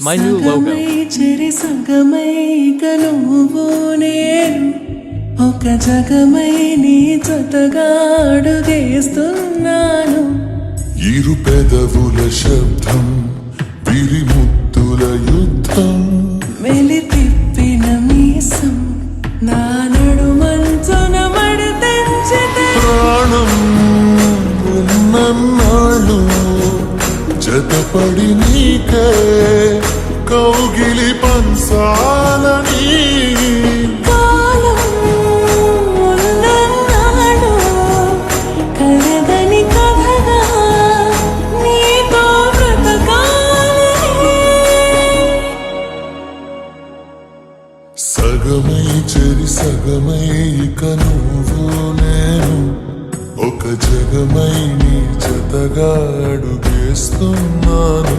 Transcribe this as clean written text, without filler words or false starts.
my new logo. చెరి సగమై ఇక నువ్వు నేను ఒక జగమై నీ జతగా అడుగేస్తున్నాను. ఇరు పెదవుల శబ్దం విరిముత్తుల యుద్ధం వెలి తిప్పిన మీసం నా నడుమంచున మడి తెంచితే ప్రాణం ఉన్నన్నాళ్ళు జతపడి నీకే కౌగిలి పంచాలని కాలం ఉన్నన్నాడు కలదని కథగా నీతో బ్రతకాలని. సగమై చెరి సగమై ఇక నువ్వు నేను ఒక జగమై నీ జతగా అడుగేస్తున్నాను.